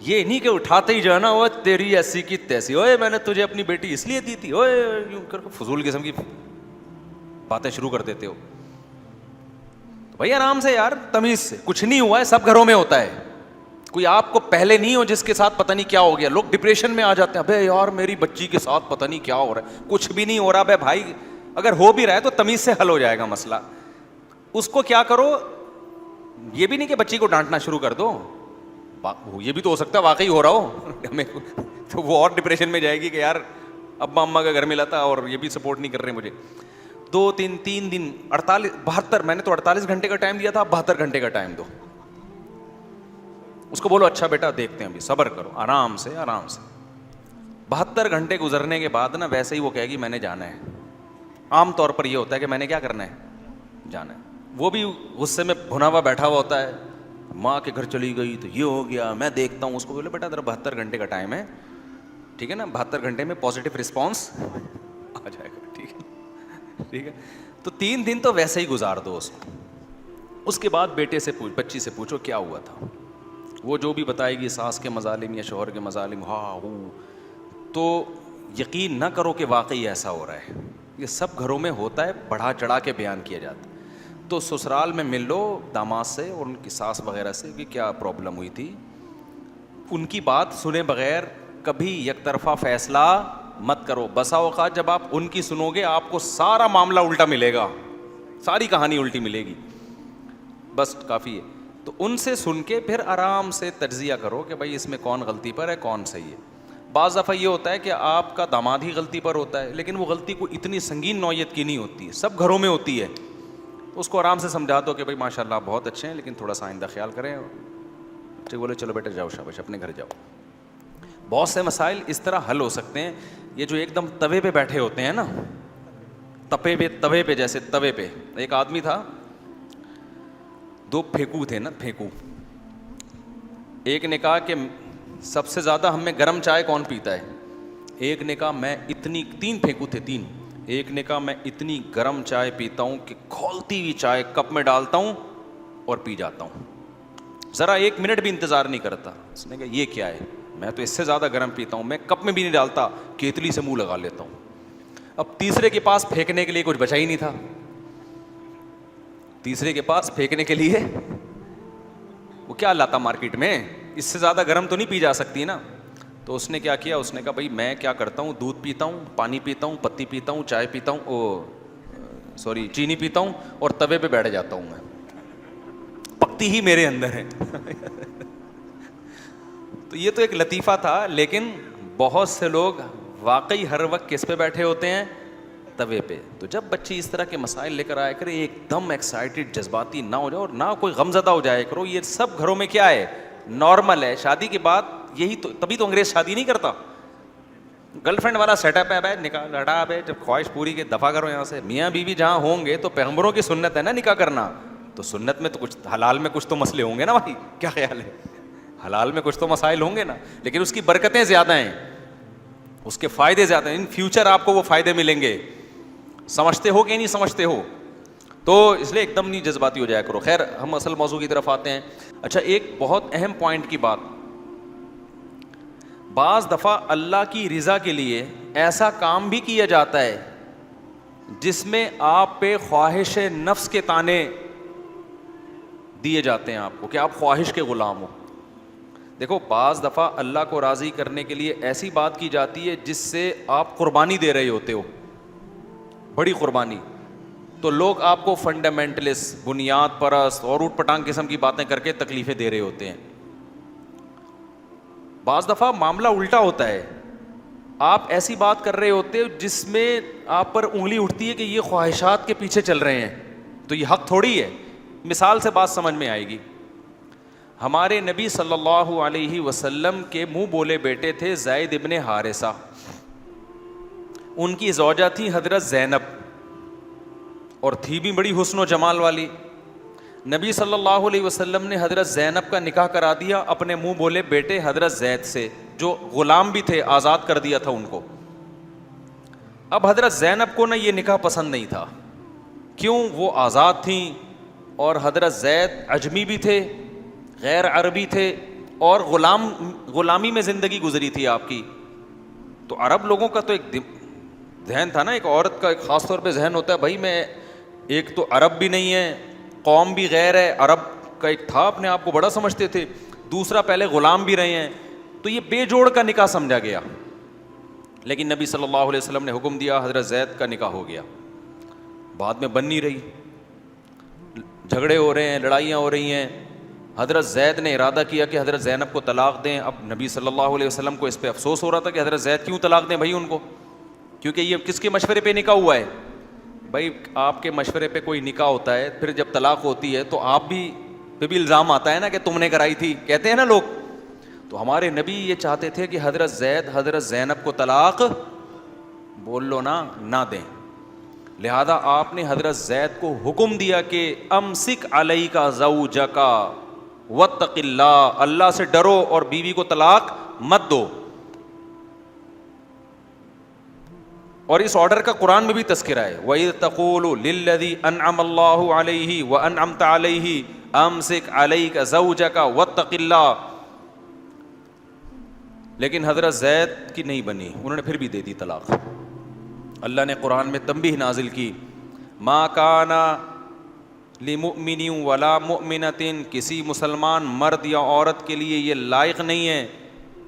یہ نہیں کہ اٹھاتے ہی جانا وہ تیری ایسی کی تیسی، اوے میں نے تجھے اپنی بیٹی اس لیے دی تھی، اوے یوں کر کے فضول قسم کی باتیں شروع کر دیتے ہو. تو بھائی آرام سے یار، تمیز سے. کچھ نہیں ہوا ہے، سب گھروں میں ہوتا ہے. کوئی آپ کو پہلے نہیں ہو جس کے ساتھ پتہ نہیں کیا ہو گیا. لوگ ڈپریشن میں آ جاتے ہیں، ابے یار میری بچی کے ساتھ پتہ نہیں کیا ہو رہا ہے. کچھ بھی نہیں ہو رہا بھائی، اگر ہو بھی رہا ہے تو تمیز سے حل ہو جائے گا مسئلہ. اس کو کیا کرو، یہ بھی نہیں کہ بچی کو ڈانٹنا شروع کر دو، یہ بھی تو ہو سکتا ہے واقعی ہو رہا ہو ہمیں، تو وہ اور ڈپریشن میں جائے گی کہ یار ابا اماں کا گھر ملا تھا اور یہ بھی سپورٹ نہیں کر رہے مجھے. 3 دن 72، میں نے تو 48 گھنٹے کا ٹائم دیا تھا، 72 گھنٹے کا ٹائم دو. اس کو بولو اچھا بیٹا دیکھتے ہیں، ابھی صبر کرو، آرام سے آرام سے. 72 گھنٹے گزرنے کے بعد نا ویسے ہی وہ کہے گی میں نے جانا ہے. عام طور پر یہ ہوتا ہے کہ میں نے کیا کرنا ہے، جانا ہے. وہ بھی غصے میں بھنا ہوا بیٹھا ہوا ہوتا ہے، ماں کے گھر چلی گئی تو یہ ہو گیا، میں دیکھتا ہوں. اس کو بولے بیٹا ذرا 72 گھنٹے کا ٹائم ہے، ٹھیک ہے نا، 72 گھنٹے میں پازیٹیو رسپانس آ جائے گا. ٹھیک ہے ٹھیک ہے. تو 3 دن تو ویسے ہی گزار دو اس کو. اس کے بعد بیٹے سے بچی سے پوچھو کیا ہوا تھا. وہ جو بھی بتائے گی، ساس کے مظالم یا شوہر کے مظالم، ہاں ہو، تو یقین نہ کرو کہ واقعی ایسا ہو رہا ہے. یہ سب گھروں میں ہوتا ہے، بڑھا چڑھا کے بیان کیا جاتا ہے. تو سسرال میں مل لو داماد سے اور ان کی ساس وغیرہ سے کہ کیا پرابلم ہوئی تھی. ان کی بات سنے بغیر کبھی یک طرفہ فیصلہ مت کرو. بسا اوقات جب آپ ان کی سنو گے آپ کو سارا معاملہ الٹا ملے گا، ساری کہانی الٹی ملے گی. بس کافی ہے. تو ان سے سن کے پھر آرام سے تجزیہ کرو کہ بھائی اس میں کون غلطی پر ہے کون صحیح ہے. بعض دفعہ یہ ہوتا ہے کہ آپ کا داماد ہی غلطی پر ہوتا ہے، لیکن وہ غلطی کوئی اتنی سنگین نوعیت کی نہیں ہوتی ہے، سب گھروں میں ہوتی ہے. اس کو آرام سے سمجھا دو کہ بھائی ماشاء اللہ بہت اچھے ہیں لیکن تھوڑا سا آئندہ خیال کریں. ٹھیک، بولے چلو بیٹا جاؤ شاباش اپنے گھر جاؤ. بہت سے مسائل اس طرح حل ہو سکتے ہیں. یہ جو ایک دم توے پہ بیٹھے ہوتے ہیں نا، توے پہ جیسے توے پہ ایک آدمی تھا، 2 پھیکو تھے نا، پھیکو. ایک نے کہا کہ سب سے زیادہ ہم میں گرم چائے کون پیتا ہے. ایک نے کہا میں اتنی، 3 پھیکو تھے 3. ایک نے کہا میں اتنی گرم چائے پیتا ہوں کہ کھولتی ہوئی چائے کپ میں ڈالتا ہوں اور پی جاتا ہوں، ذرا 1 منٹ بھی انتظار نہیں کرتا. اس نے کہا یہ کیا ہے، میں تو اس سے زیادہ گرم پیتا ہوں، میں کپ میں بھی نہیں ڈالتا، کیتلی سے منہ لگا لیتا ہوں. اب تیسرے کے پاس پھینکنے کے لیے کچھ بچا ہی نہیں تھا. تیسرے کے پاس پھینکنے کے لیے وہ کیا لاتا مارکیٹ میں، اس سے زیادہ گرم تو نہیں پی جا سکتی نا. تو اس نے کیا کیا، اس نے کہا بھائی میں کیا کرتا ہوں، دودھ پیتا ہوں، پانی پیتا ہوں، پتی پیتا ہوں، چائے پیتا ہوں، چینی پیتا ہوں اور توے پہ بیٹھ جاتا ہوں. میں پکتی ہی میرے اندر ہے. تو یہ تو ایک لطیفہ تھا، لیکن بہت سے لوگ واقعی ہر وقت کس پہ بیٹھے ہوتے ہیں، توے پہ. تو جب بچی اس طرح کے مسائل لے کر آیا کرے، ایک دم ایکسائٹیڈ جذباتی نہ ہو جاؤ اور نہ کوئی غم زدہ ہو جائے کرو. یہ سب گھروں میں کیا ہے، نارمل ہے. شادی کے بعد یہی تو، تبھی تو انگریز شادی نہیں کرتا. گرل فرینڈ والا سیٹ اپ ہے، بھائی نکاح لڑا ہے، جب خواہش پوری کی دفعہ کرو یہاں سے. میاں بیوی جہاں ہوں گے تو پیغمبروں کی سنت ہے نا نکاح کرنا، تو سنت میں تو کچھ، حلال میں کچھ تو مسئلے ہوں گے نا بھائی، کیا خیال ہے، حلال میں کچھ تو مسائل ہوں گے نا، لیکن اس کی برکتیں زیادہ ہیں، اس کے فائدے زیادہ ہیں. ان فیوچر آپ کو وہ فائدے ملیں گے. سمجھتے ہو کہ نہیں سمجھتے ہو؟ تو اس لیے ایک دم نہیں جذباتی ہو جایا کرو. خیر ہم اصل موضوع کی طرف آتے ہیں. اچھا ایک بہت اہم پوائنٹ کی بات، بعض دفعہ اللہ کی رضا کے لیے ایسا کام بھی کیا جاتا ہے جس میں آپ پہ خواہش نفس کے طعنے دیے جاتے ہیں آپ کو کہ آپ خواہش کے غلام ہو. دیکھو بعض دفعہ اللہ کو راضی کرنے کے لیے ایسی بات کی جاتی ہے جس سے آپ قربانی دے رہے ہوتے ہو، بڑی قربانی. تو لوگ آپ کو فنڈامنٹلسٹ، بنیاد پرست اور اوٹ پٹانگ قسم کی باتیں کر کے تکلیفیں دے رہے ہوتے ہیں. بعض دفعہ معاملہ الٹا ہوتا ہے، آپ ایسی بات کر رہے ہوتے ہو جس میں آپ پر انگلی اٹھتی ہے کہ یہ خواہشات کے پیچھے چل رہے ہیں، تو یہ حق تھوڑی ہے. مثال سے بات سمجھ میں آئے گی. ہمارے نبی صلی اللہ علیہ وسلم کے منہ بولے بیٹے تھے زید ابن حارثہ. ان کی زوجہ تھی حضرت زینب، اور تھی بھی بڑی حسن و جمال والی. نبی صلی اللہ علیہ وسلم نے حضرت زینب کا نکاح کرا دیا اپنے منہ بولے بیٹے حضرت زید سے، جو غلام بھی تھے، آزاد کر دیا تھا ان کو. اب حضرت زینب کو نا یہ نکاح پسند نہیں تھا. کیوں؟ وہ آزاد تھیں اور حضرت زید عجمی بھی تھے، غیر عربی تھے، اور غلامی میں زندگی گزری تھی آپ کی. تو عرب لوگوں کا تو ایک ذہن تھا نا, ایک عورت کا ایک خاص طور پہ ذہن ہوتا ہے, بھائی میں ایک تو عرب بھی نہیں ہے, قوم بھی غیر ہے, عرب کا ایک تھا, اپنے آپ کو بڑا سمجھتے تھے, دوسرا پہلے غلام بھی رہے ہیں, تو یہ بے جوڑ کا نکاح سمجھا گیا. لیکن نبی صلی اللہ علیہ وسلم نے حکم دیا, حضرت زید کا نکاح ہو گیا. بعد میں بن نہیں رہی, جھگڑے ہو رہے ہیں, لڑائیاں ہو رہی ہیں. حضرت زید نے ارادہ کیا کہ حضرت زینب کو طلاق دیں. اب نبی صلی اللہ علیہ وسلم کو اس پہ افسوس ہو رہا تھا کہ حضرت زید کیوں طلاق دیں بھائی ان کو, کیونکہ یہ کس کے مشورے پہ نکاح ہوا ہے. بھائی آپ کے مشورے پہ کوئی نکاح ہوتا ہے, پھر جب طلاق ہوتی ہے تو آپ بھی پہ بھی الزام آتا ہے نا کہ تم نے کرائی تھی, کہتے ہیں نا لوگ. تو ہمارے نبی یہ چاہتے تھے کہ حضرت زید حضرت زینب کو طلاق بول لو نا, نہ دیں. لہذا آپ نے حضرت زید کو حکم دیا کہ امسک علیک زوجک واتق اللہ, اللہ سے ڈرو اور بیوی کو طلاق مت دو. اور اس آرڈر کا قرآن میں بھی تذکرہ ہے, وَإِذْ تَقُولُ لِلَّذِي أَنْعَمَ اللَّهُ عَلَيْهِ وَأَنْعَمْتَ عَلَيْهِ أَمْسِكْ عَلَيْكَ زَوْجَكَ وَاتَّقِ اللَّهِ. لیکن حضرت زید کی نہیں بنی, انہوں نے پھر بھی دے دی طلاق. اللہ نے قرآن میں تنبیہ نازل کی, ما کان لمؤمن ولا مؤمنۃ, کسی مسلمان مرد یا عورت کے لیے یہ لائق نہیں ہے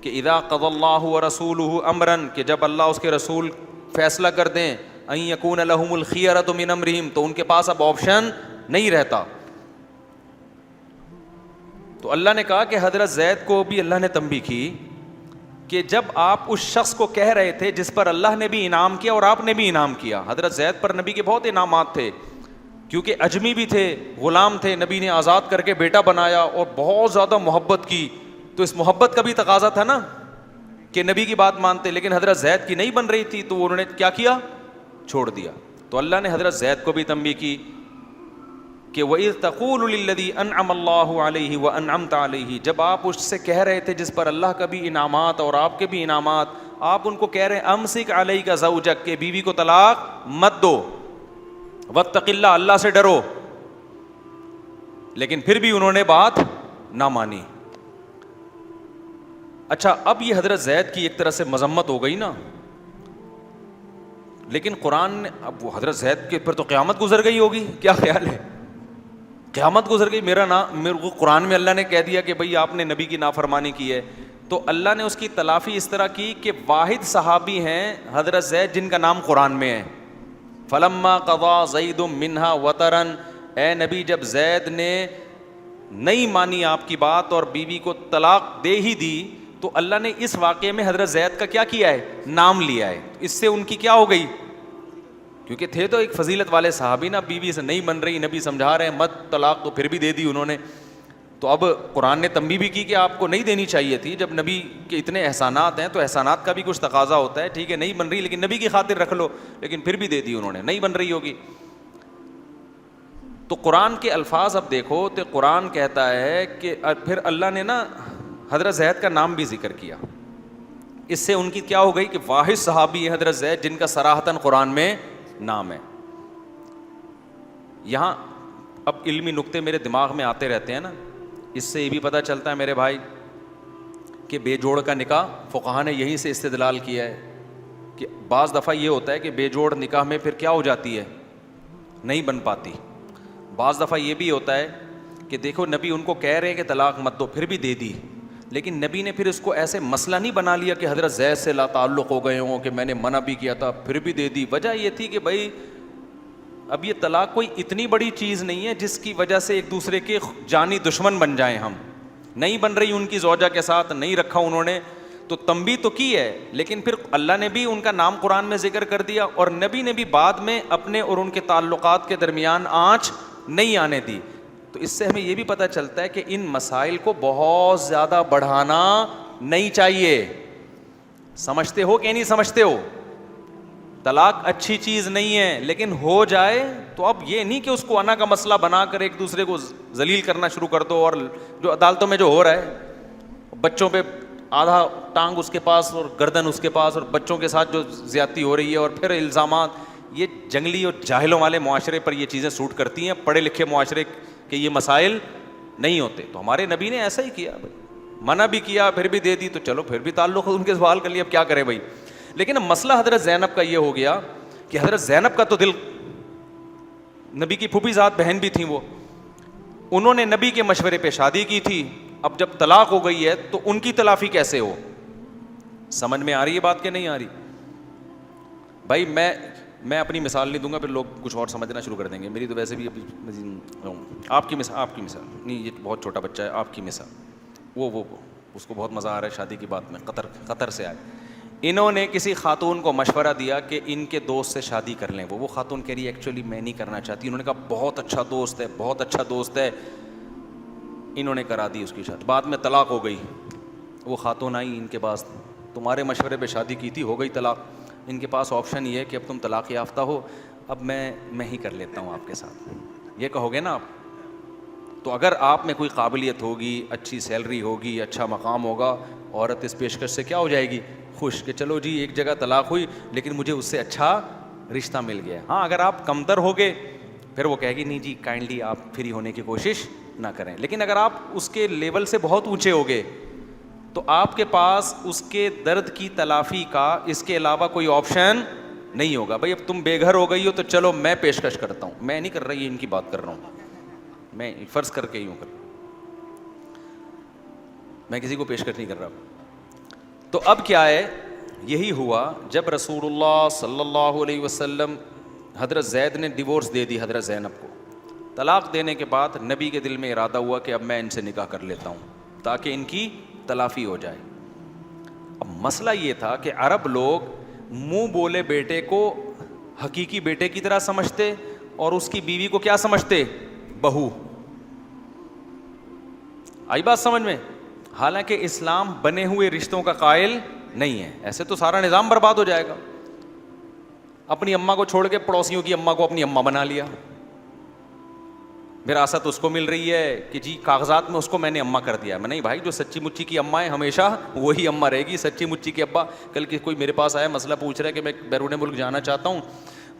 کہ اذا قضى اللہ ورسولہ امرا, کہ جب اللہ اس کے رسول فیصلہ کر دیں, ان یکون لہم الخیرۃ من امرہم, تو ان کے پاس اب آپشن نہیں رہتا. تو اللہ نے کہا کہ حضرت زید کو بھی اللہ نے تنبیہ کی کہ جب آپ اس شخص کو کہہ رہے تھے جس پر اللہ نے بھی انعام کیا اور آپ نے بھی انعام کیا. حضرت زید پر نبی کے بہت انعامات تھے, کیونکہ اجمی بھی تھے, غلام تھے, نبی نے آزاد کر کے بیٹا بنایا اور بہت زیادہ محبت کی. تو اس محبت کا بھی تقاضا تھا نا کہ نبی کی بات مانتے, لیکن حضرت زید کی نہیں بن رہی تھی تو انہوں نے کیا کیا, چھوڑ دیا. تو اللہ نے حضرت زید کو بھی تنبیہ کی کہ وَإِذْ تَقُولُ لِلَّذِي أَنْعَمَ اللَّهُ عَلَيْهِ وَأَنْعَمْتَ عَلَيْهِ, جب آپ اس سے کہہ رہے تھے جس پر اللہ کا بھی انعامات اور آپ کے بھی انعامات, آپ ان کو کہہ رہے ہیں امسک علیک زوجک, کہ بیوی کو طلاق مت دو, واتق اللہ, اللہ سے ڈرو. لیکن پھر بھی انہوں نے بات نہ مانی. اچھا, اب یہ حضرت زید کی ایک طرح سے مذمت ہو گئی نا, لیکن قرآن نے, اب وہ حضرت زید کے پر تو قیامت گزر گئی ہوگی, کیا خیال ہے, قیامت گزر گئی, میرے کو قرآن میں اللہ نے کہہ دیا کہ بھئی آپ نے نبی کی نافرمانی کی ہے. تو اللہ نے اس کی تلافی اس طرح کی کہ واحد صحابی ہیں حضرت زید جن کا نام قرآن میں ہے, فلما قضا زید منہا وطرن, اے نبی جب زید نے نہیں مانی آپ کی بات اور بیوی کو طلاق دے ہی دی, تو اللہ نے اس واقعے میں حضرت زید کا کیا کیا ہے, نام لیا ہے. اس سے ان کی کیا ہو گئی, کیونکہ تھے تو ایک فضیلت والے صحابی نا, بیوی سے نہیں بن رہی, نبی سمجھا رہے ہیں مت طلاق, تو پھر بھی دے دی انہوں نے. تو اب قرآن نے تنبیہ بھی کی کہ آپ کو نہیں دینی چاہیے تھی, جب نبی کے اتنے احسانات ہیں تو احسانات کا بھی کچھ تقاضا ہوتا ہے. ٹھیک ہے نہیں بن رہی لیکن نبی کی خاطر رکھ لو, لیکن پھر بھی دے دی انہوں نے, نہیں بن رہی ہوگی. تو قرآن کے الفاظ اب دیکھو تو قرآن کہتا ہے کہ پھر اللہ نے نا حضرت زید کا نام بھی ذکر کیا. اس سے ان کی کیا ہو گئی کہ واحد صحابی ہے حضرت زید جن کا صراحتاً قرآن میں نام ہے. یہاں اب علمی نکتے میرے دماغ میں آتے رہتے ہیں نا, اس سے یہ بھی پتہ چلتا ہے میرے بھائی کہ بے جوڑ کا نکاح فقہا نے یہیں سے استدلال کیا ہے کہ بعض دفعہ یہ ہوتا ہے کہ بے جوڑ نکاح میں پھر کیا ہو جاتی ہے, نہیں بن پاتی. بعض دفعہ یہ بھی ہوتا ہے کہ دیکھو نبی ان کو کہہ رہے ہیں کہ طلاق مت دو, پھر بھی دے دی, لیکن نبی نے پھر اس کو ایسے مسئلہ نہیں بنا لیا کہ حضرت زید سے لا تعلق ہو گئے ہوں کہ میں نے منع بھی کیا تھا پھر بھی دے دی. وجہ یہ تھی کہ بھائی اب یہ طلاق کوئی اتنی بڑی چیز نہیں ہے جس کی وجہ سے ایک دوسرے کے جانی دشمن بن جائیں ہم. نہیں بن رہی ان کی زوجہ کے ساتھ, نہیں رکھا انہوں نے, تو تنبیہ تو کی ہے, لیکن پھر اللہ نے بھی ان کا نام قرآن میں ذکر کر دیا اور نبی نے بھی بعد میں اپنے اور ان کے تعلقات کے درمیان آنچ نہیں آنے دی. تو اس سے ہمیں یہ بھی پتہ چلتا ہے کہ ان مسائل کو بہت زیادہ بڑھانا نہیں چاہیے. سمجھتے ہو کہ نہیں سمجھتے ہو, طلاق اچھی چیز نہیں ہے, لیکن ہو جائے تو اب یہ نہیں کہ اس کو انا کا مسئلہ بنا کر ایک دوسرے کو ذلیل کرنا شروع کر دو. اور جو عدالتوں میں جو ہو رہا ہے, بچوں پہ آدھا ٹانگ اس کے پاس اور گردن اس کے پاس, اور بچوں کے ساتھ جو زیادتی ہو رہی ہے اور پھر الزامات, یہ جنگلی اور جاہلوں والے معاشرے پر یہ چیزیں سوٹ کرتی ہیں. پڑھے لکھے معاشرے کے یہ مسائل نہیں ہوتے. تو ہمارے نبی نے ایسا ہی کیا, منع بھی کیا پھر بھی دے دی, تو چلو پھر بھی تعلق ان کے سوال کر لیا, اب کیا کریں بھائی. لیکن اب مسئلہ حضرت زینب کا یہ ہو گیا کہ حضرت زینب کا تو دل, نبی کی پھوپھی ذات بہن بھی تھیں وہ, انہوں نے نبی کے مشورے پہ شادی کی تھی, اب جب طلاق ہو گئی ہے تو ان کی تلافی کیسے ہو؟ سمجھ میں آ رہی ہے بات کہ نہیں آ رہی بھائی؟ میں اپنی مثال نہیں دوں گا, پھر لوگ کچھ اور سمجھنا شروع کر دیں گے. میری تو ویسے بھی آپ کی مثال نہیں, یہ بہت چھوٹا بچہ ہے, آپ کی مثال, وہ اس کو بہت مزہ آ رہا ہے شادی کی بات میں, قطر سے آئے. انہوں نے کسی خاتون کو مشورہ دیا کہ ان کے دوست سے شادی کر لیں. وہ خاتون کہہ رہی ہے ایکچولی میں نہیں کرنا چاہتی. انہوں نے کہا بہت اچھا دوست ہے, بہت اچھا دوست ہے. انہوں نے کرا دی اس کی شادی, بعد میں طلاق ہو گئی. وہ خاتون آئی ان کے پاس, تمہارے مشورے پہ شادی کی تھی, ہو گئی طلاق. ان کے پاس آپشن یہ ہے کہ اب تم طلاق یافتہ ہو, اب میں ہی کر لیتا ہوں آپ کے ساتھ. یہ کہو گے نا آپ؟ تو اگر آپ میں کوئی قابلیت ہوگی, اچھی سیلری ہوگی, اچھا مقام ہوگا, عورت اس پیشکش سے کیا ہو جائے گی؟ خوش, کہ چلو جی ایک جگہ طلاق ہوئی لیکن مجھے اس سے اچھا رشتہ مل گیا. ہاں اگر آپ کمتر ہوگے پھر وہ کہے گی نہیں جی کائنڈلی آپ فری ہونے کی کوشش نہ کریں. لیکن اگر آپ اس کے لیول سے بہت اونچے ہوگے تو آپ کے پاس اس کے درد کی تلافی کا اس کے علاوہ کوئی آپشن نہیں ہوگا. بھائی اب تم بے گھر ہو گئی ہو تو چلو میں پیشکش کرتا ہوں. میں نہیں کر رہا, یہ ان کی بات کر رہا ہوں, میں فرض کر کے یوں کر, میں کسی کو پیشکش نہیں کر رہا. تو اب کیا ہے, یہی ہوا جب رسول اللہ صلی اللہ علیہ وسلم, حضرت زید نے ڈیورس دے دی حضرت زینب کو. طلاق دینے کے بعد نبی کے دل میں ارادہ ہوا کہ اب میں ان سے نکاح کر لیتا ہوں تاکہ ان کی تلافی ہو جائے. اب مسئلہ یہ تھا کہ عرب لوگ منہ بولے بیٹے کو حقیقی بیٹے کی طرح سمجھتے اور اس کی بیوی کو کیا سمجھتے؟ بہو. آئی بات سمجھ میں؟ حالانکہ اسلام بنے ہوئے رشتوں کا قائل نہیں ہے. ایسے تو سارا نظام برباد ہو جائے گا. اپنی اماں کو چھوڑ کے پڑوسیوں کی اماں کو اپنی اماں بنا لیا, وراثت اس کو مل رہی ہے کہ جی کاغذات میں اس کو میں نے اماں کر دیا. میں نہیں بھائی, جو سچی مچی کی اماں ہے ہمیشہ وہی اماں رہے گی. سچی مچی کے ابا, کل کوئی میرے پاس آیا مسئلہ پوچھ رہا ہے کہ میں بیرون ملک جانا چاہتا ہوں,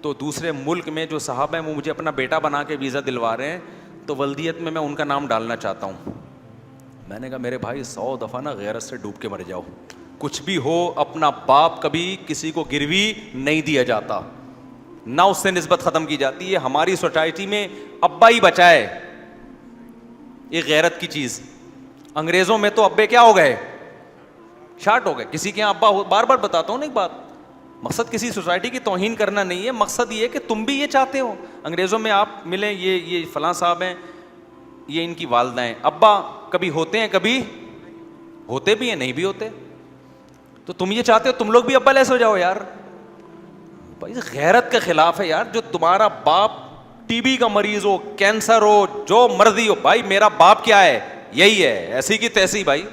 تو دوسرے ملک میں جو صاحب ہیں وہ مجھے اپنا بیٹا بنا کے ویزا دلوا رہے ہیں, تو ولدیت میں ان کا نام ڈالنا چاہتا ہوں. میں نے کہا میرے بھائی 100 دفعہ نا غیرت سے ڈوب کے مر جاؤ. کچھ بھی ہو اپنا باپ کبھی کسی کو گروی نہیں دیا جاتا, نہ اس سے نسبت ختم کی جاتی ہے. ہماری سوسائٹی میں ابا ہی بچا ہے یہ غیرت کی چیز. انگریزوں میں تو ابے کیا ہو گئے؟ شارٹ ہو گئے. کسی کے یہاں ابا ہو, بار بار بتاتا ہوں نا ایک بات, مقصد کسی سوسائٹی کی توہین کرنا نہیں ہے, مقصد یہ ہے کہ تم بھی یہ چاہتے ہو. انگریزوں میں آپ ملیں, یہ فلاں صاحب ہیں, یہ ان کی والدہ ہیں, ابا کبھی ہوتے ہیں کبھی ہوتے بھی ہیں نہیں بھی ہوتے. تو تم یہ چاہتے ہو تم لوگ بھی ابا لیس ہو جاؤ یار. بھائی غیرت کے خلاف ہے یار. جو تمہارا باپ ٹی بی کا مریض ہو, کینسر ہو, جو مرضی ہو, بھائی میرا باپ کیا ہے, یہی ہے, ایسی کی تیسی. بھائی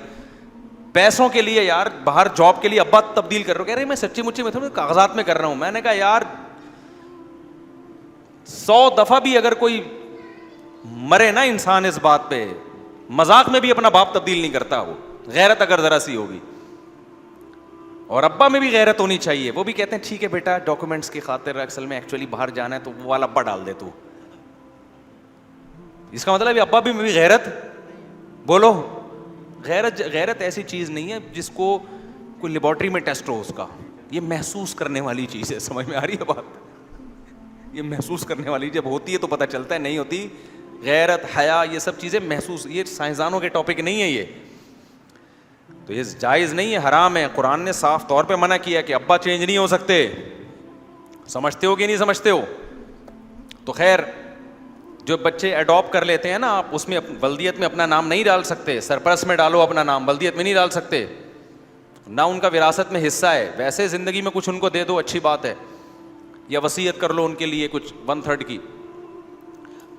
پیسوں کے لیے یار باہر جاب کے لیے ابا تبدیل کر رہا ہوں, کہہ رہے میں سچی مچی میں کاغذات میں کر رہا ہوں. میں نے کہا یار 100 دفعہ بھی اگر کوئی مرے نا انسان اس بات پہ, مذاق میں بھی اپنا باپ تبدیل نہیں کرتا. وہ غیرت اگر ذرا سی ہوگی, اور ابا میں بھی غیرت ہونی چاہیے. وہ بھی کہتے ہیں ٹھیک ہے بیٹا ڈاکومنٹس کی خاطر, اصل میں ایکچولی باہر جانا ہے تو وہ والا ابا ڈال دے تو. اس کا مطلب ابا بھی میں بھی غیرت. بولو غیرت ایسی چیز نہیں ہے جس کو کوئی لیبارٹری میں ٹیسٹ ہو اس کا. یہ محسوس کرنے والی چیز ہے. سمجھ میں آ رہی ہے بات؟ یہ محسوس کرنے والی, جب ہوتی ہے تو پتہ چلتا ہے, نہیں ہوتی. غیرت, حیا, یہ سب چیزیں محسوس, یہ سائنسدانوں کے ٹاپک نہیں ہے. یہ تو یہ جائز نہیں ہے, حرام ہے. قرآن نے صاف طور پہ منع کیا کہ ابا چینج نہیں ہو سکتے. سمجھتے ہو کہ نہیں سمجھتے ہو؟ تو خیر, جو بچے اڈاپٹ کر لیتے ہیں نا آپ, اس میں ولدیت میں اپنا نام نہیں ڈال سکتے. سرپرست میں ڈالو اپنا نام, ولدیت میں نہیں ڈال سکتے, نہ ان کا وراثت میں حصہ ہے. ویسے زندگی میں کچھ ان کو دے دو, اچھی بات ہے, یا وصیت کر لو ان کے لیے کچھ 1/3 کی.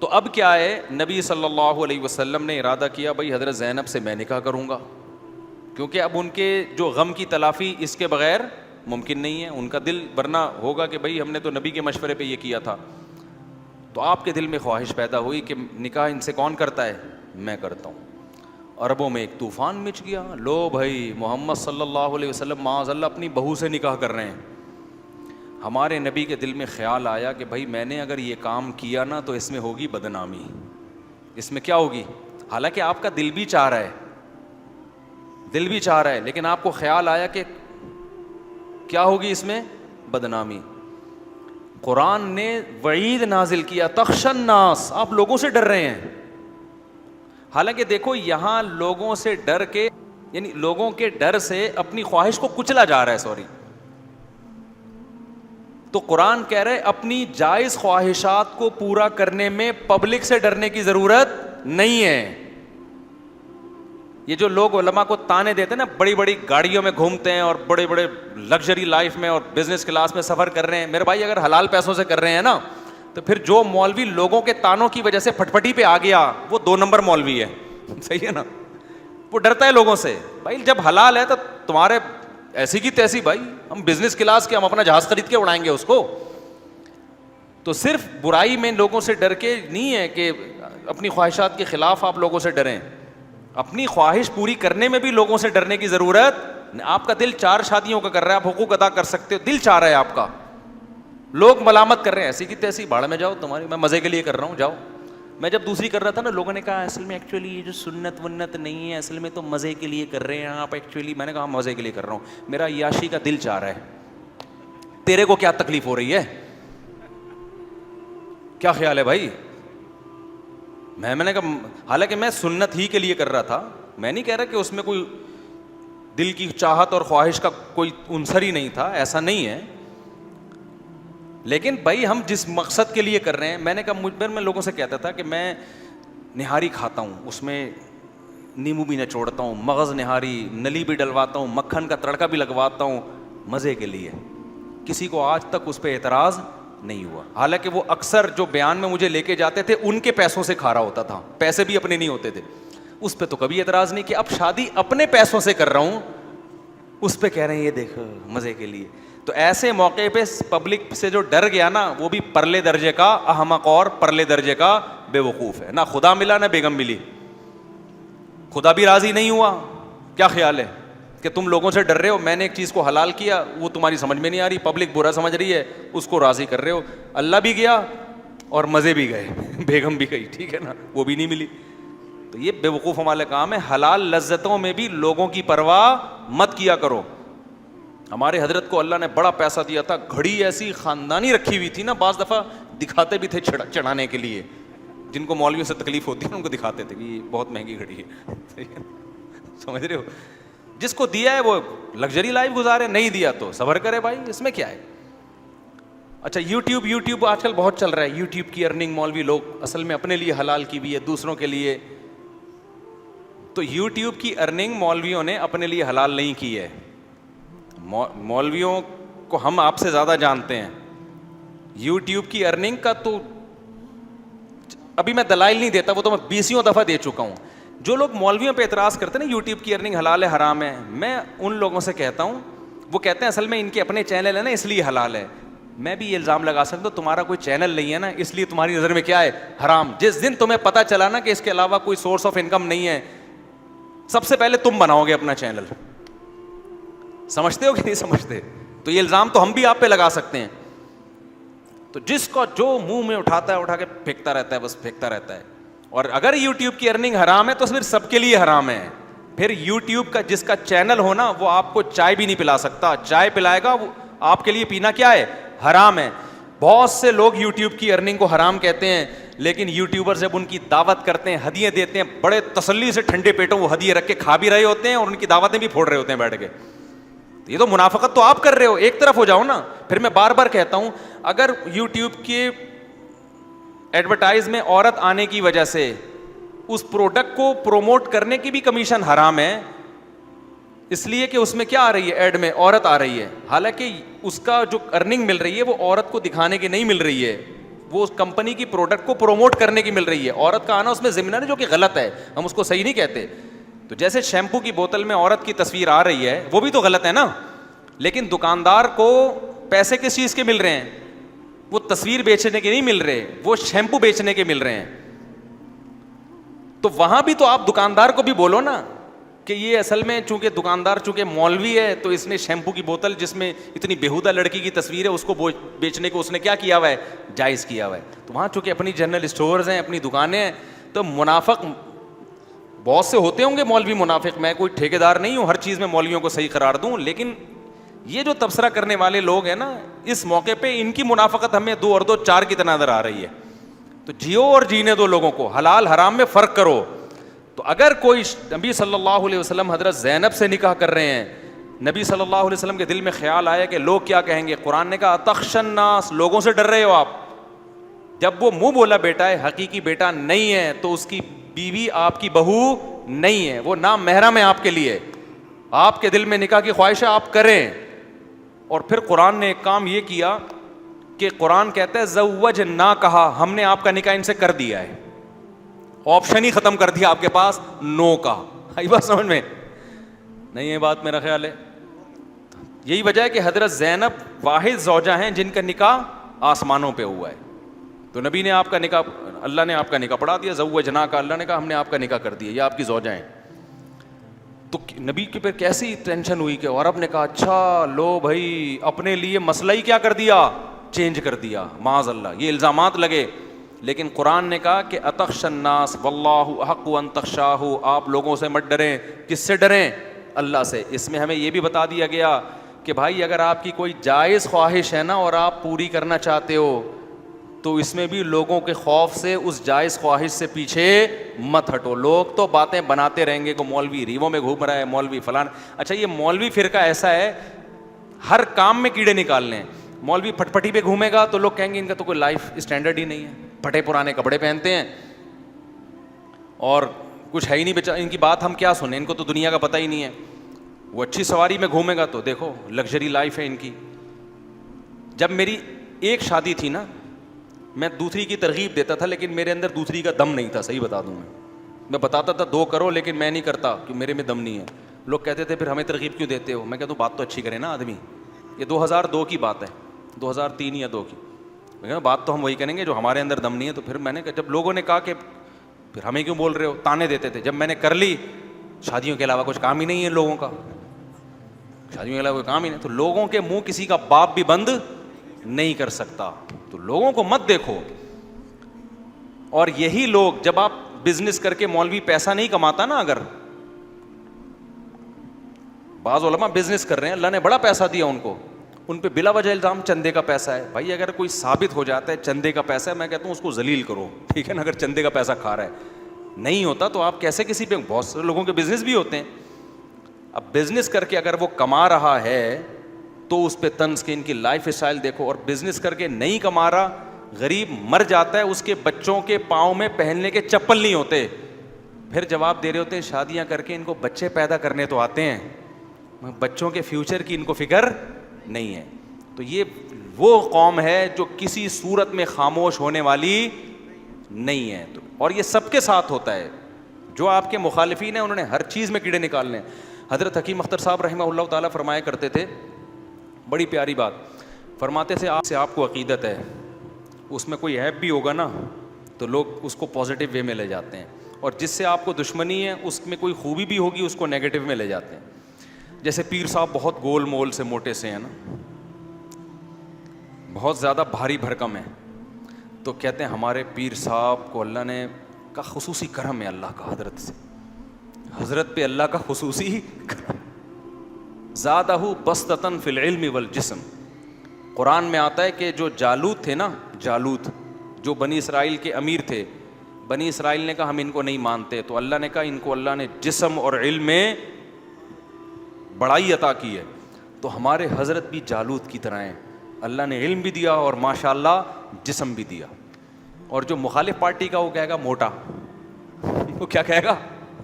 تو اب کیا ہے, نبی صلی اللہ علیہ وسلم نے ارادہ کیا بھائی حضرت زینب سے میں نکاح کروں گا, کیونکہ اب ان کے جو غم کی تلافی اس کے بغیر ممکن نہیں ہے. ان کا دل ورنہ ہوگا کہ بھائی ہم نے تو نبی کے مشورے پہ یہ کیا تھا. تو آپ کے دل میں خواہش پیدا ہوئی کہ نکاح ان سے کون کرتا ہے؟ میں کرتا ہوں. عربوں میں ایک طوفان مچ گیا. لو بھائی محمد صلی اللہ علیہ وسلم معاذ اللہ اپنی بہو سے نکاح کر رہے ہیں. ہمارے نبی کے دل میں خیال آیا کہ بھائی میں نے اگر یہ کام کیا نا تو اس میں ہوگی بدنامی. اس میں کیا ہوگی؟ حالانکہ آپ کا دل بھی چاہ رہا ہے دل بھی چاہ رہا ہے, لیکن آپ کو خیال آیا کہ کیا ہوگی اس میں, بدنامی. قرآن نے وعید نازل کیا, تخشى الناس, آپ لوگوں سے ڈر رہے ہیں. حالانکہ دیکھو یہاں لوگوں سے ڈر کے, یعنی لوگوں کے ڈر سے اپنی خواہش کو کچلا جا رہا ہے, تو قرآن کہہ رہے اپنی جائز خواہشات کو پورا کرنے میں پبلک سے ڈرنے کی ضرورت نہیں ہے. یہ جو لوگ علماء کو تانے دیتے ہیں نا, بڑی بڑی گاڑیوں میں گھومتے ہیں اور بڑے بڑے لگژری لائف میں اور بزنس کلاس میں سفر کر رہے ہیں, میرے بھائی اگر حلال پیسوں سے کر رہے ہیں نا, تو پھر جو مولوی لوگوں کے تانوں کی وجہ سے پھٹپٹی پہ آ گیا وہ 2 نمبر مولوی ہے. صحیح ہے نا, وہ ڈرتا ہے لوگوں سے. بھائی جب حلال ہے تو تمہارے ایسی کی تیسی, بھائی ہم بزنس کلاس کے, ہم اپنا جہاز خرید کے اڑائیں گے اس کو. تو صرف برائی میں لوگوں سے ڈر کے نہیں ہے کہ اپنی خواہشات کے خلاف آپ لوگوں سے ڈریں, اپنی خواہش پوری کرنے میں بھی لوگوں سے ڈرنے کی ضرورت. آپ کا دل 4 شادیوں کا کر رہا ہے, آپ حقوق ادا کر سکتے ہو, دل چاہ رہا ہے آپ کا, لوگ ملامت کر رہے ہیں ایسی کی تیسی, بھاڑ میں جاؤ تمہاری, میں مزے کے لیے کر رہا ہوں, جاؤ. میں جب دوسری کر رہا تھا نا, لوگوں نے کہا اصل میں ایکچولی یہ جو سنت ونت نہیں ہے, اصل میں تو مزے کے لیے کر رہے ہیں آپ ایکچولی. میں نے کہا مزے کے لیے کر رہا ہوں, میرا عیاشی کا دل چاہ رہا ہے, تیرے کو کیا تکلیف ہو رہی ہے, کیا خیال ہے بھائی. میں نے کہا حالانکہ میں سنت ہی کے لیے کر رہا تھا, میں نہیں کہہ رہا کہ اس میں کوئی دل کی چاہت اور خواہش کا کوئی عنصر ہی نہیں تھا, ایسا نہیں ہے. لیکن بھائی ہم جس مقصد کے لیے کر رہے ہیں, میں نے کہا میں لوگوں سے کہتا تھا کہ میں نہاری کھاتا ہوں, اس میں نیمبو بھی نچوڑتا ہوں, مغز نہاری, نلی بھی ڈلواتا ہوں, مکھن کا تڑکا بھی لگواتا ہوں, مزے کے لیے. کسی کو آج تک اس پہ اعتراض نہیں ہوا. حالانکہ وہ اکثر جو بیان میں مجھے لے کے جاتے تھے ان کے پیسوں سے کھا رہا ہوتا تھا, پیسے بھی اپنے نہیں ہوتے تھے, اس پہ تو کبھی اعتراض نہیں. کہ اب شادی اپنے پیسوں سے کر رہا ہوں, اس پہ کہہ رہے ہیں یہ دیکھو مزے کے لیے. تو ایسے موقع پہ پبلک سے جو ڈر گیا نا, وہ بھی پرلے درجے کا احمق اور پرلے درجے کا بے وقوف ہے. نہ خدا ملا نہ بیگم ملی, خدا بھی راضی نہیں ہوا. کیا خیال ہے کہ تم لوگوں سے ڈر رہے ہو, میں نے ایک چیز کو حلال کیا, وہ تمہاری سمجھ میں نہیں آ رہی, پبلک برا سمجھ رہی ہے, اس کو راضی کر رہے ہو. اللہ بھی گیا اور مزے بھی گئے, بیگم بھی گئی, ٹھیک ہے نا, وہ بھی نہیں ملی. تو یہ بے وقوفوں والے کام ہے. حلال لذتوں میں بھی لوگوں کی پرواہ مت کیا کرو. ہمارے حضرت کو اللہ نے بڑا پیسہ دیا تھا, گھڑی ایسی خاندانی رکھی ہوئی تھی نا, بعض دفعہ دکھاتے بھی تھے چڑھانے کے لیے, جن کو مولویوں سے تکلیف ہوتی ہے ان کو دکھاتے تھے کہ یہ بہت مہنگی گھڑی ہے. سمجھ رہے ہو, جس کو دیا ہے وہ لگژری لائف گزارے, نہیں دیا تو صبر کرے بھائی, اس میں کیا ہے. اچھا یوٹیوب آج کل بہت چل رہا ہے, یوٹیوب کی ارننگ مولوی لوگ اصل میں اپنے لیے حلال کی بھی ہے, دوسروں کے لیے. تو یوٹیوب کی ارننگ مولویوں نے اپنے لیے حلال نہیں کی ہے. مولویوں کو ہم آپ سے زیادہ جانتے ہیں. یوٹیوب کی ارننگ کا تو ابھی میں دلائل نہیں دیتا, وہ تو میں 20 دفعہ دے چکا ہوں. جو لوگ مولویوں پہ اعتراض کرتے ہیں نا یوٹیوب کی ارننگ حلال ہے حرام ہے, میں ان لوگوں سے کہتا ہوں, وہ کہتے ہیں اصل میں ان کے اپنے چینل ہے نا اس لیے حلال ہے. میں بھی یہ الزام لگا سکتا ہوں, تمہارا کوئی چینل نہیں ہے نا اس لیے تمہاری نظر میں کیا ہے, حرام. جس دن تمہیں پتہ چلا نا کہ اس کے علاوہ کوئی سورس آف انکم نہیں ہے, سب سے پہلے تم بناؤ گے اپنا چینل. سمجھتے ہو کہ نہیں سمجھتے؟ تو یہ الزام تو ہم بھی آپ پہ لگا سکتے ہیں. تو جس کو جو منہ میں اٹھاتا ہے اٹھا کے پھینکتا رہتا ہے, بس پھینکتا رہتا ہے. اور اگر یوٹیوب کی ارننگ حرام ہے تو پھر سب کے لیے حرام ہے. پھر یوٹیوب کا جس کا چینل ہو نا, وہ آپ کو چائے بھی نہیں پلا سکتا, چائے پلائے گا وہ آپ کے لیے پینا کیا ہے, حرام ہے. بہت سے لوگ یوٹیوب کی ارننگ کو حرام کہتے ہیں, لیکن یوٹیوبر جب ان کی دعوت کرتے ہیں, ہدیے دیتے ہیں, بڑے تسلی سے ٹھنڈے پیٹوں وہ ہدیے رکھ کے کھا بھی رہے ہوتے ہیں اور ان کی دعوتیں بھی پھوڑ رہے ہوتے ہیں بیٹھ کے. یہ تو منافقت تو آپ کر رہے ہو, ایک طرف ہو جاؤ نا. پھر میں بار بار کہتا ہوں, اگر یوٹیوب کے ایڈورٹائز میں عورت آنے کی وجہ سے اس پروڈکٹ کو پروموٹ کرنے کی بھی کمیشن حرام ہے, اس لیے کہ اس میں کیا آ رہی ہے, ایڈ میں عورت آ رہی ہے, حالانکہ اس کا جو ارننگ مل رہی ہے وہ عورت کو دکھانے کی نہیں مل رہی ہے, وہ اس کمپنی کی پروڈکٹ کو پروموٹ کرنے کی مل رہی ہے. عورت کا آنا اس میں ضمن ہے جو کہ غلط ہے, ہم اس کو صحیح نہیں کہتے. تو جیسے شیمپو کی بوتل میں عورت کی تصویر آ رہی ہے وہ بھی تو غلط ہے نا, لیکن دکاندار کو پیسے کس چیز کے مل رہے ہیں, وہ تصویر بیچنے کے نہیں مل رہے, وہ شیمپو بیچنے کے مل رہے ہیں. تو وہاں بھی تو آپ دکاندار کو بھی بولو نا کہ یہ اصل میں چونکہ دکاندار چونکہ مولوی ہے تو اس نے شیمپو کی بوتل جس میں اتنی بےہودہ لڑکی کی تصویر ہے اس کو بیچنے کو اس نے کیا کیا ہوا ہے, جائز کیا ہوا ہے. تو وہاں چونکہ اپنی جنرل اسٹورز ہیں, اپنی دکانیں ہیں, تو منافق بہت سے ہوتے ہوں گے مولوی منافق, میں کوئی ٹھیکیدار نہیں ہوں ہر چیز میں مولویوں کو صحیح قرار دوں, لیکن یہ جو تبصرہ کرنے والے لوگ ہیں نا, اس موقع پہ ان کی منافقت ہمیں 2 اور 2 4 کی طرح نظر آ رہی ہے. تو جیو اور جینے دو لوگوں کو, حلال حرام میں فرق کرو. تو اگر کوئی نبی صلی اللہ علیہ وسلم حضرت زینب سے نکاح کر رہے ہیں, نبی صلی اللہ علیہ وسلم کے دل میں خیال آیا کہ لوگ کیا کہیں گے, قرآن نے کہا اتخشى الناس, لوگوں سے ڈر رہے ہو آپ. جب وہ منہ بولا بیٹا ہے, حقیقی بیٹا نہیں ہے, تو اس کی بیوی آپ کی بہو نہیں ہے, وہ نام محرم ہے آپ کے لیے. آپ کے دل میں نکاح کی خواہش ہے, آپ کریں. اور پھر قرآن نے ایک کام یہ کیا کہ قرآن کہتا ہے زوج نہ کہا, ہم نے آپ کا نکاح ان سے کر دیا ہے, آپشن ہی ختم کر دیا آپ کے پاس, نو کا. آئی بات سمجھ میں نہیں؟ یہ بات میرا خیال ہے یہی وجہ ہے کہ حضرت زینب واحد زوجہ ہیں جن کا نکاح آسمانوں پہ ہوا ہے. تو نبی نے آپ کا نکاح, اللہ نے آپ کا نکاح پڑھا دیا, زوجنا کا, اللہ نے کہا ہم نے آپ کا نکاح کر دیا, یہ آپ کی زوجہ ہیں. تو نبی کے پھر کیسی ٹینشن ہوئی کہ عرب نے کہا اچھا لو بھائی, اپنے لیے مسئلہ ہی کیا کر دیا, چینج کر دیا, معاذ اللہ, یہ الزامات لگے. لیکن قرآن نے کہا کہ اتخشى الناس واللہ احق ان تخشاہ, آپ لوگوں سے مت ڈریں. کس سے ڈریں؟ اللہ سے. اس میں ہمیں یہ بھی بتا دیا گیا کہ بھائی اگر آپ کی کوئی جائز خواہش ہے نا اور آپ پوری کرنا چاہتے ہو, تو اس میں بھی لوگوں کے خوف سے اس جائز خواہش سے پیچھے مت ہٹو. لوگ تو باتیں بناتے رہیں گے کہ مولوی ریووں میں گھوم رہا ہے, مولوی فلان. اچھا یہ مولوی فرقہ ایسا ہے, ہر کام میں کیڑے نکالنے ہیں. مولوی پھٹ پھٹی پہ گھومے گا تو لوگ کہیں گے ان کا تو کوئی لائف اسٹینڈرڈ ہی نہیں ہے, پھٹے پرانے کپڑے پہنتے ہیں اور کچھ ہے ہی نہیں بیچارے, ان کی بات ہم کیا سنیں, ان کو تو دنیا کا پتہ ہی نہیں ہے. وہ اچھی سواری میں گھومے گا تو دیکھو لگژری لائف ہے ان کی. جب میری ایک شادی تھی نا, میں دوسری کی ترغیب دیتا تھا لیکن میرے اندر دوسری کا دم نہیں تھا, صحیح بتا دوں میں بتاتا تھا 2 کرو لیکن میں نہیں کرتا کہ میرے میں دم نہیں ہے. لوگ کہتے تھے پھر ہمیں ترغیب کیوں دیتے ہو, میں کہتا ہوں بات تو اچھی کرے نا آدمی. یہ 2002 کی بات ہے, 2003 یا 2 کی. میں کہا بات تو ہم وہی کریں گے جو ہمارے اندر دم نہیں ہے. تو پھر میں نے کہا, جب لوگوں نے کہا کہ پھر ہمیں کیوں بول رہے ہو, تانے دیتے تھے. جب میں نے کر لی, شادیوں کے علاوہ کچھ کام ہی نہیں ہے لوگوں کا, شادیوں کے علاوہ کوئی کام ہی نہیں. تو لوگوں کے منہ کسی کا باپ بھی بند نہیں کر سکتا. تو لوگوں کو مت دیکھو. اور یہی لوگ, جب آپ بزنس کر کے, مولوی پیسہ نہیں کماتا نا, اگر بعض علماء بزنس کر رہے ہیں, اللہ نے بڑا پیسہ دیا ان کو, ان پہ بلا وجہ الزام چندے کا پیسہ ہے. بھائی اگر کوئی ثابت ہو جاتا ہے چندے کا پیسہ ہے, میں کہتا ہوں اس کو ذلیل کرو, ٹھیک ہے نا. اگر چندے کا پیسہ کھا رہا ہے, نہیں ہوتا تو آپ کیسے کسی پہ, بہت سے لوگوں کے بزنس بھی ہوتے ہیں. اب بزنس کر کے اگر وہ کما رہا ہے تو اس پہ طنز کے, ان کی لائف اسٹائل دیکھو. اور بزنس کر کے نہیں کما رہا, غریب مر جاتا ہے, اس کے بچوں کے پاؤں میں پہننے کے چپل نہیں ہوتے, پھر جواب دے رہے ہوتے ہیں شادیاں کر کے ان کو بچے پیدا کرنے تو آتے ہیں, بچوں کے فیوچر کی ان کو فکر نہیں ہے. تو یہ وہ قوم ہے جو کسی صورت میں خاموش ہونے والی نہیں ہے. اور یہ سب کے ساتھ ہوتا ہے. جو آپ کے مخالفین ہیں انہوں نے ہر چیز میں کیڑے نکالنے. حضرت حکیم اختر صاحب رحمہ اللہ تعالیٰ فرمایا کرتے تھے, بڑی پیاری بات فرماتے تھے, آپ کو عقیدت ہے, اس میں کوئی عیب بھی ہوگا نا تو لوگ اس کو پازیٹیو وے میں لے جاتے ہیں, اور جس سے آپ کو دشمنی ہے اس میں کوئی خوبی بھی ہوگی اس کو نیگیٹو میں لے جاتے ہیں. جیسے پیر صاحب بہت گول مول سے موٹے سے ہیں نا, بہت زیادہ بھاری بھرکم ہیں, تو کہتے ہیں ہمارے پیر صاحب کو اللہ نے کا خصوصی کرم ہے, اللہ کا حضرت سے, حضرت پہ اللہ کا خصوصی کرم. زادہ بسطتاً فی العلم والجسم. قرآن میں آتا ہے کہ جو جالوت تھے نا, جالوت جو بنی اسرائیل کے امیر تھے, بنی اسرائیل نے کہا ہم ان کو نہیں مانتے, تو اللہ نے کہا ان کو اللہ نے جسم اور علم میں بڑائی عطا کی ہے. تو ہمارے حضرت بھی جالوت کی طرح ہیں, اللہ نے علم بھی دیا اور ماشاءاللہ جسم بھی دیا. اور جو مخالف پارٹی کا وہ کہے گا موٹا, وہ کیا کہے گا,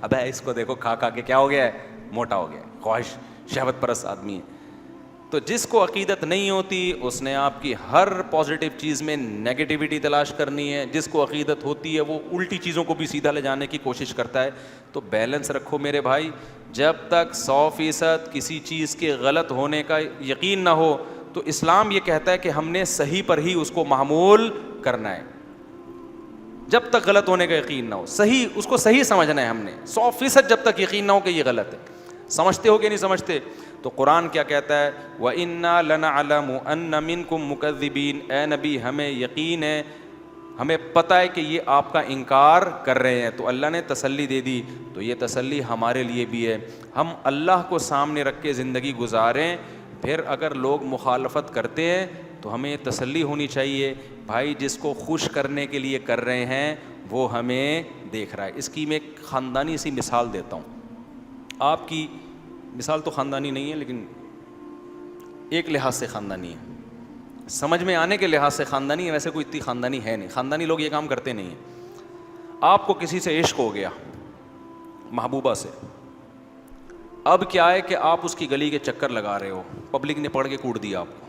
ابے اس کو دیکھو کھا کھا کے کیا ہو گیا ہے, موٹا ہو گیا, خواہش شہوت پرست آدمی ہے. تو جس کو عقیدت نہیں ہوتی اس نے آپ کی ہر پازیٹیو چیز میں نیگیٹیوٹی تلاش کرنی ہے, جس کو عقیدت ہوتی ہے وہ الٹی چیزوں کو بھی سیدھا لے جانے کی کوشش کرتا ہے. تو بیلنس رکھو میرے بھائی, جب تک 100% کسی چیز کے غلط ہونے کا یقین نہ ہو تو اسلام یہ کہتا ہے کہ ہم نے صحیح پر ہی اس کو محمول کرنا ہے. جب تک غلط ہونے کا یقین نہ ہو, صحیح اس کو صحیح سمجھنا ہے ہم نے 100% جب تک یقین نہ ہو کہ یہ غلط ہے. سمجھتے ہو کہ نہیں سمجھتے؟ تو قرآن کیا کہتا ہے, وَإِنَّا لَنَعْلَمُ أَنَّ مِنْكُمْ مُكَذِّبِينَ. اے نبی ہمیں یقین ہے ہمیں پتہ ہے کہ یہ آپ کا انکار کر رہے ہیں, تو اللہ نے تسلی دے دی, تو یہ تسلی ہمارے لیے بھی ہے. ہم اللہ کو سامنے رکھ کے زندگی گزاریں, پھر اگر لوگ مخالفت کرتے ہیں تو ہمیں تسلی ہونی چاہیے, بھائی جس کو خوش کرنے کے لیے کر رہے ہیں وہ ہمیں دیکھ رہا ہے. اس کی میں ایک خاندانی سی مثال دیتا ہوں. آپ کی مثال تو خاندانی نہیں ہے لیکن ایک لحاظ سے خاندانی ہے, سمجھ میں آنے کے لحاظ سے خاندانی ہے, ویسے کوئی اتنی خاندانی ہے نہیں. خاندانی لوگ یہ کام کرتے نہیں ہیں. آپ کو کسی سے عشق ہو گیا, محبوبہ سے, اب کیا ہے کہ آپ اس کی گلی کے چکر لگا رہے ہو, پبلک نے پڑھ کے کوٹ دیا آپ کو.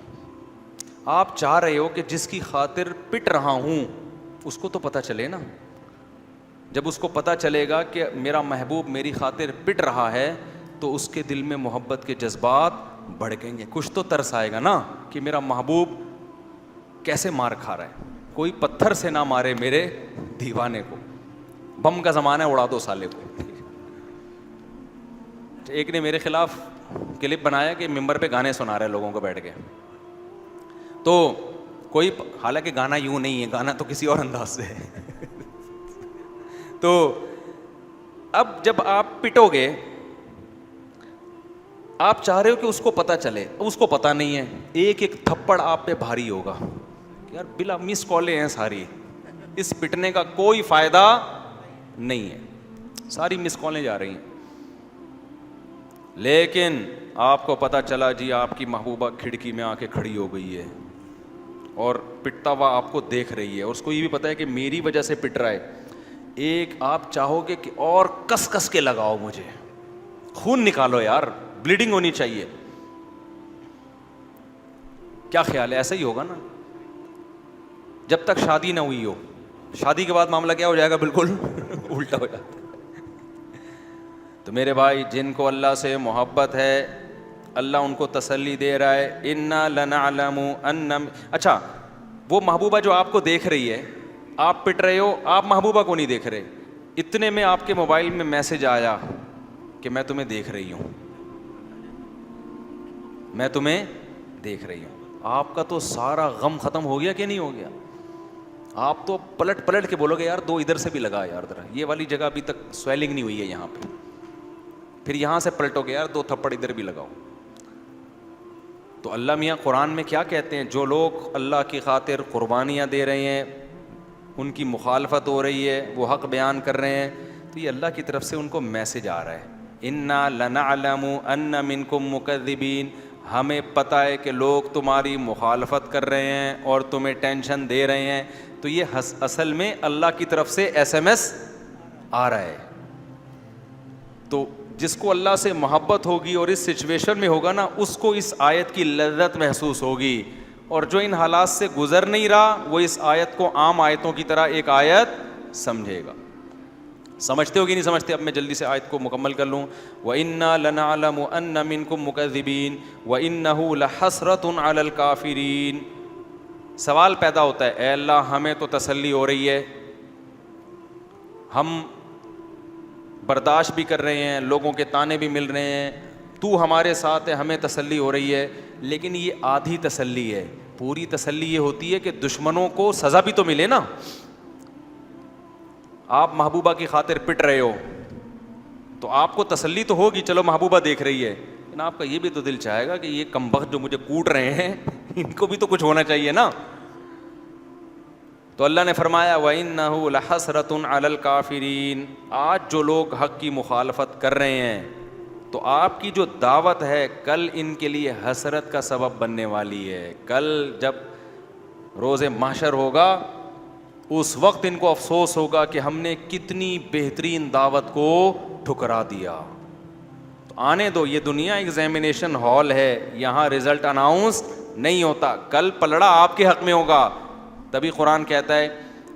آپ چاہ رہے ہو کہ جس کی خاطر پٹ رہا ہوں اس کو تو پتہ چلے نا. جب اس کو پتہ چلے گا کہ میرا محبوب میری خاطر پٹ رہا ہے تو اس کے دل میں محبت کے جذبات بڑھیں گے, کچھ تو ترس آئے گا نا کہ میرا محبوب کیسے مار کھا رہا ہے, کوئی پتھر سے نہ مارے میرے دیوانے کو, بم کا زمانہ ہے اڑا دو سالے کو. ایک نے میرے خلاف کلپ بنایا کہ ممبر پہ گانے سنا رہے لوگوں کو بیٹھ کے, تو کوئی, حالانکہ گانا یوں نہیں ہے, گانا تو کسی اور انداز سے ہے. تو اب جب آپ پٹو گے, آپ چاہ رہے ہو کہ اس کو پتہ چلے, اس کو پتہ نہیں ہے, ایک ایک تھپڑ آپ پہ بھاری ہوگا. یار بلا مس کالیں ہیں ساری, اس پٹنے کا کوئی فائدہ نہیں ہے, ساری مس کالیں جا رہی ہیں. لیکن آپ کو پتہ چلا جی آپ کی محبوبہ کھڑکی میں آ کے کھڑی ہو گئی ہے اور پٹتا ہوا آپ کو دیکھ رہی ہے, اور اس کو یہ بھی پتہ ہے کہ میری وجہ سے پٹ رہا ہے. ایک آپ چاہو گے کہ اور کس کس کے لگاؤ, مجھے خون نکالو یار, بلیڈنگ ہونی چاہیے. کیا خیال ہے, ایسا ہی ہوگا نا جب تک شادی نہ ہوئی ہو. شادی کے بعد معاملہ کیا ہو جائے گا, بالکل الٹا ہو جاتا ہے. تو میرے بھائی جن کو اللہ سے محبت ہے, اللہ ان کو تسلی دے رہا ہے, انا لنعلم ان, اچھا وہ محبوبہ جو آپ کو دیکھ رہی ہے, آپ پٹ رہے ہو, آپ محبوبہ کو نہیں دیکھ رہے, اتنے میں آپ کے موبائل میں میسج آیا کہ میں تمہیں دیکھ رہی ہوں, میں تمہیں دیکھ رہی ہوں. آپ کا تو سارا غم ختم ہو گیا کہ نہیں ہو گیا؟ آپ تو پلٹ پلٹ کے بولو گے یار دو ادھر سے بھی لگا یار, ذرا یہ والی جگہ ابھی تک سویلنگ نہیں ہوئی ہے یہاں پہ, پھر یہاں سے پلٹو گے یار دو تھپڑ ادھر بھی لگاؤ. تو اللہ میاں قرآن میں کیا کہتے ہیں, جو لوگ اللہ کی خاطر قربانیاں دے رہے ہیں, ان کی مخالفت ہو رہی ہے, وہ حق بیان کر رہے ہیں, تو یہ اللہ کی طرف سے ان کو میسج آ رہا ہے, انا لنعلم ان منکم مکذبین, ہمیں پتہ ہے کہ لوگ تمہاری مخالفت کر رہے ہیں اور تمہیں ٹینشن دے رہے ہیں. تو یہ اصل میں اللہ کی طرف سے ایس ایم ایس آ رہا ہے. تو جس کو اللہ سے محبت ہوگی اور اس سچویشن میں ہوگا نا, اس کو اس آیت کی لذت محسوس ہوگی, اور جو ان حالات سے گزر نہیں رہا وہ اس آیت کو عام آیتوں کی طرح ایک آیت سمجھے گا. سمجھتے ہو کہ نہیں سمجھتے؟ اب میں جلدی سے آیت کو مکمل کر لوں. وَإِنَّا لَنَعْلَمُ أَنَّ مِنْكُمْ مُكَذِّبِينَ وَإِنَّهُ لَحَسْرَةٌ عَلَى الْكَافِرِينَ. سوال پیدا ہوتا ہے, اے اللہ ہمیں تو تسلی ہو رہی ہے, ہم برداشت بھی کر رہے ہیں, لوگوں کے تانے بھی مل رہے ہیں, تو ہمارے ساتھ ہے, ہمیں تسلی ہو رہی ہے, لیکن یہ آدھی تسلی ہے. پوری تسلی یہ ہوتی ہے کہ دشمنوں کو سزا بھی تو ملے نا. آپ محبوبہ کی خاطر پٹ رہے ہو تو آپ کو تسلی تو ہوگی, چلو محبوبہ دیکھ رہی ہے, لیکن آپ کا یہ بھی تو دل چاہے گا کہ یہ کمبخت جو مجھے کوٹ رہے ہیں ان کو بھی تو کچھ ہونا چاہیے نا. تو اللہ نے فرمایا وَإِنَّهُ لَحَسْرَةٌ عَلَى الْكَافِرِينَ. آج جو لوگ حق کی مخالفت کر رہے ہیں تو آپ کی جو دعوت ہے کل ان کے لیے حسرت کا سبب بننے والی ہے. کل جب روز محشر ہوگا اس وقت ان کو افسوس ہوگا کہ ہم نے کتنی بہترین دعوت کو ٹھکرا دیا. تو آنے دو, یہ دنیا ایگزامینیشن ہال ہے, یہاں رزلٹ اناؤنس نہیں ہوتا, کل پلڑا آپ کے حق میں ہوگا. تبھی قرآن کہتا ہے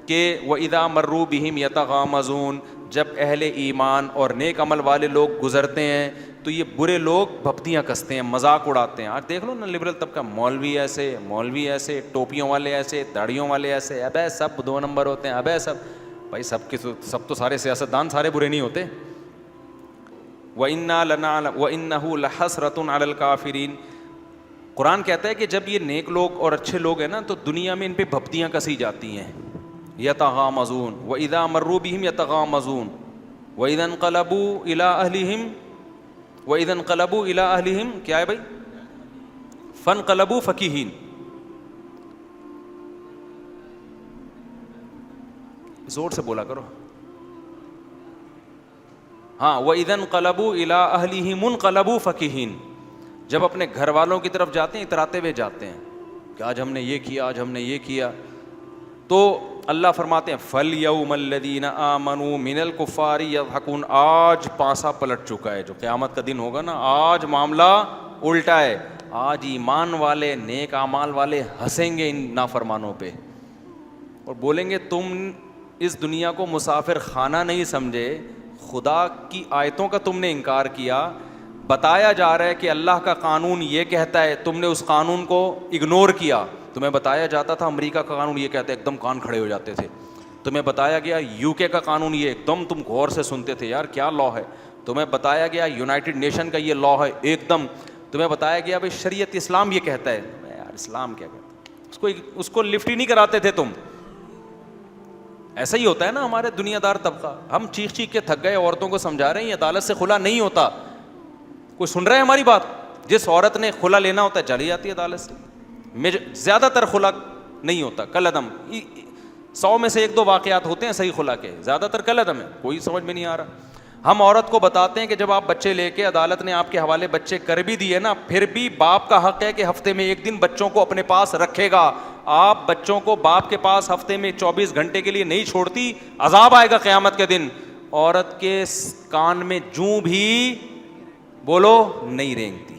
کہ وَإِذَا مَرُّوا بِهِمْ يَتَغَامَزُونَ, جب اہل ایمان اور نیک عمل والے لوگ گزرتے ہیں تو یہ برے لوگ بھپتیاں کستے ہیں, مذاق اڑاتے ہیں. آج دیکھ لو نا لبرل طبقہ, مولوی ایسے, ٹوپیوں والے ایسے, داڑھیوں والے ایسے, ابے سب 2 نمبر ہوتے ہیں, ابے سب بھائی سب تو سارے سیاستدان سارے برے نہیں ہوتے. وَإِنَّا لَنَعْلَمُ وَإِنَّهُ لَحَسْرَةٌ عَلَى الْكَافِرِينَ. قرآن کہتا ہے کہ جب یہ نیک لوگ اور اچھے لوگ ہیں نا تو دنیا میں ان پہ بھپتیاں کسی جاتی ہیں, یتغامزون وَإِذَا مَرُّوا بِهِمْ يَتَغَامَزُونَ وَإِذَا انقلبوا إِلَىٰ أَهْلِهِمْ وَإِذَا انقلبوا إِلَىٰ أَهْلِهِمْ کیا ہے بھائی فَانْقَلَبُوا فَكِهِينَ. زور سے بولا کرو. ہاں وَإِذَا انقلبوا إِلَىٰ أَهْلِهِمْ انقلبوا فَكِهِينَ. جب اپنے گھر والوں کی طرف جاتے ہیں اتراتے ہوئے جاتے ہیں کہ آج ہم نے یہ کیا, آج ہم نے یہ کیا. تو اللہ فرماتے ہیں فَالْيَوْمَ الَّذِينَ آمَنُوا مِنَ الْكُفَّارِ يَضْحَكُونَ. آج پانسا پلٹ چکا ہے, جو قیامت کا دن ہوگا نا, آج معاملہ الٹا ہے. آج ایمان والے نیک اعمال والے ہنسیں گے ان نافرمانوں پہ اور بولیں گے تم اس دنیا کو مسافر خانہ نہیں سمجھے, خدا کی آیتوں کا تم نے انکار کیا. بتایا جا رہا ہے کہ اللہ کا قانون یہ کہتا ہے, تم نے اس قانون کو اگنور کیا. تمہیں بتایا جاتا تھا امریکہ کا قانون یہ کہتا ہے, ایک دم کان کھڑے ہو جاتے تھے. تمہیں بتایا گیا یو کے کا قانون یہ, ایک دم تم غور سے سنتے تھے یار کیا لا ہے. تمہیں بتایا گیا یونائٹڈ نیشن کا یہ لا ہے, ایک دم. تمہیں بتایا گیا بھائی شریعت اسلام یہ کہتا ہے, یار اسلام کیا کہتا ہے, اس کو لفٹ ہی نہیں کراتے تھے تم. ایسا ہی ہوتا ہے نا ہمارے دنیا دار طبقہ. ہم چیخ چیخ کے تھک گئے, عورتوں کو سمجھا رہے ہیں عدالت سے خلا نہیں ہوتا. کوئی سن رہا ہے ہماری بات؟ جس عورت نے خلا لینا ہوتا ہے چلی جاتی ہے عدالت سے. زیادہ تر خلا نہیں ہوتا, کل عدم. 100 میں سے 1-2 واقعات ہوتے ہیں صحیح خلا کے, زیادہ تر کل عدم ہے. کوئی سمجھ میں نہیں آ رہا. ہم عورت کو بتاتے ہیں کہ جب آپ بچے لے کے عدالت نے آپ کے حوالے بچے کر بھی دیے نا, پھر بھی باپ کا حق ہے کہ ہفتے میں 1 دن بچوں کو اپنے پاس رکھے گا. آپ بچوں کو باپ کے پاس ہفتے میں 24 گھنٹے کے لیے نہیں چھوڑتی, عذاب آئے گا قیامت کے دن. عورت کے کان میں جوں بھی بولو نہیں رینگتی,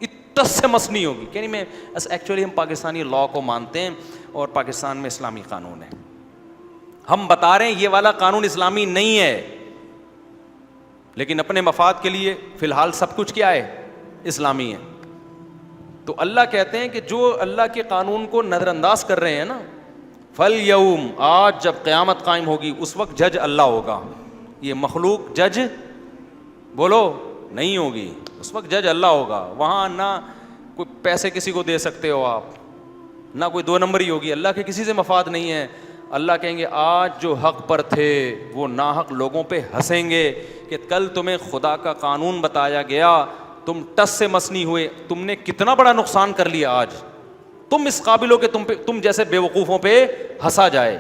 اتس سے مس نہیں ہوگی. کہ نہیں, میں ایکچولی ہم پاکستانی لا کو مانتے ہیں اور پاکستان میں اسلامی قانون ہے. ہم بتا رہے ہیں یہ والا قانون اسلامی نہیں ہے, لیکن اپنے مفاد کے لیے فی الحال سب کچھ کیا ہے, اسلامی ہے. تو اللہ کہتے ہیں کہ جو اللہ کے قانون کو نظر انداز کر رہے ہیں نا, فَالْيَوْمَ, آج جب قیامت قائم ہوگی اس وقت جج اللہ ہوگا. یہ مخلوق جج بولو نہیں ہوگی, اس وقت جج اللہ ہوگا. وہاں نہ کوئی پیسے کسی کو دے سکتے ہو آپ, نہ کوئی 2 نمبری ہوگی. اللہ کے کسی سے مفاد نہیں ہے. اللہ کہیں گے آج جو حق پر تھے وہ ناحق لوگوں پہ ہنسیں گے کہ کل تمہیں خدا کا قانون بتایا گیا, تم ٹس سے مس نہیں ہوئے, تم نے کتنا بڑا نقصان کر لیا. آج تم اس قابل ہو کہ تم جیسے بے وقوفوں پہ ہنسا جائے.